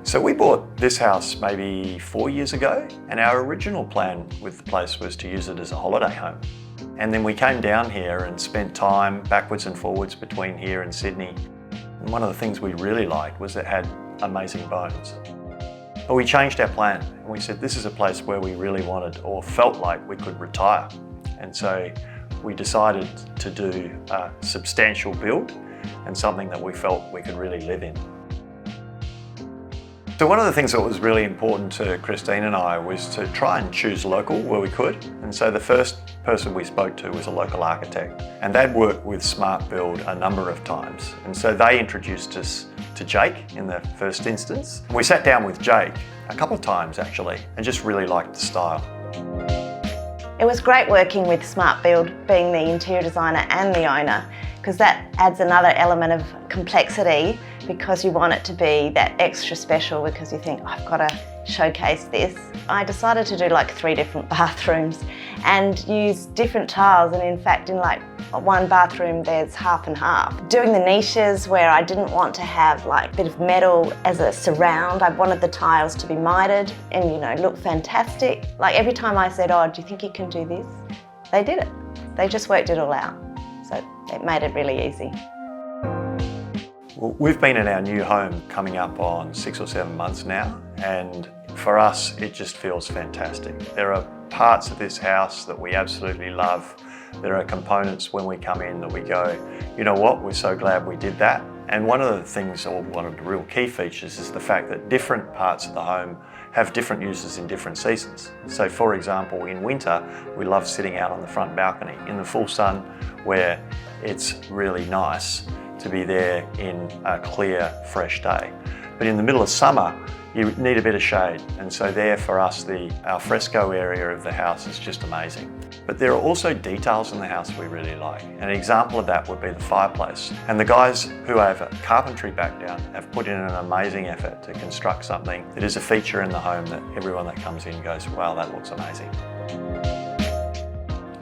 So we bought this house maybe 4 years ago, and our original plan with the place was to use it as a holiday home. And then we came down here and spent time backwards and forwards between here and Sydney. And one of the things we really liked was it had amazing bones. But we changed our plan and we said this is a place where we really wanted or felt like we could retire. And so we decided to do a substantial build and something that we felt we could really live in. So one of the things that was really important to Christine and I was to try and choose local where we could. And so the first person we spoke to was a local architect, and they'd worked with Smartbuild a number of times. And so they introduced us to Jake in the first instance. We sat down with Jake a couple of times actually and just really liked the style. It was great working with Smartbuild, being the interior designer and the owner, because that adds another element of complexity, because you want it to be that extra special because you think, I've got to showcase this. I decided to do like 3 different bathrooms and use different tiles, and in fact in like one bathroom there's half and half. Doing the niches where I didn't want to have like a bit of metal as a surround, I wanted the tiles to be mitered and, you know, look fantastic. Like every time I said, oh, do you think you can do this? They did it. They just worked it all out. So it made it really easy. Well, we've been in our new home coming up on 6 or 7 months now, and for us it just feels fantastic. There are parts of this house that we absolutely love. There are components when we come in that we go, you know what, we're so glad we did that. And one of the things, or one of the real key features, is the fact that different parts of the home have different uses in different seasons. So for example, in winter, we love sitting out on the front balcony in the full sun where it's really nice to be there in a clear, fresh day. But in the middle of summer, you need a bit of shade. And so there for us, our fresco area of the house is just amazing. But there are also details in the house we really like. An example of that would be the fireplace. And the guys who have a carpentry background have put in an amazing effort to construct something that is a feature in the home that everyone that comes in goes, wow, that looks amazing.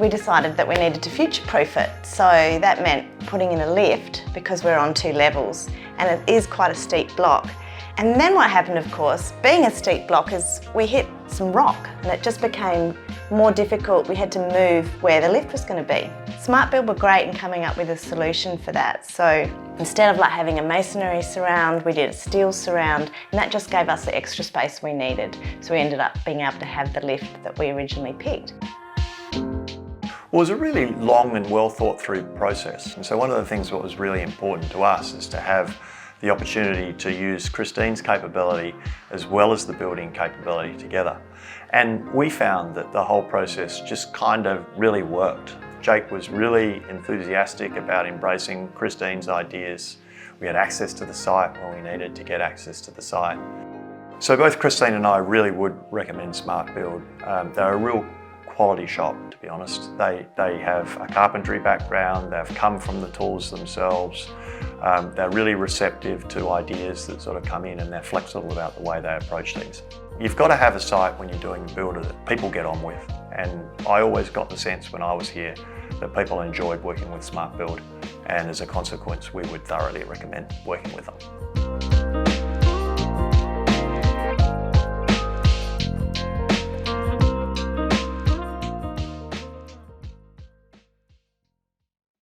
We decided that we needed to future-proof it, so that meant putting in a lift because we're on 2 levels and it is quite a steep block. And then what happened, of course, being a steep block, is we hit some rock and it just became more difficult. We had to move where the lift was going to be. Smartbuild were great in coming up with a solution for that. So instead of like having a masonry surround, we did a steel surround, and that just gave us the extra space we needed. So we ended up being able to have the lift that we originally picked. Well, it was a really long and well thought through process. And so one of the things that was really important to us is to have the opportunity to use Christine's capability as well as the building capability together. And we found that the whole process just kind of really worked. Jake was really enthusiastic about embracing Christine's ideas. We had access to the site when we needed to get access to the site. So both Christine and I really would recommend Smartbuild. They're a real quality shop, to be honest. They have a carpentry background, they've come from the tools themselves, they're really receptive to ideas that sort of come in, and they're flexible about the way they approach things. You've got to have a site when you're doing a build that people get on with, and I always got the sense when I was here that people enjoyed working with Smartbuild, and as a consequence we would thoroughly recommend working with them.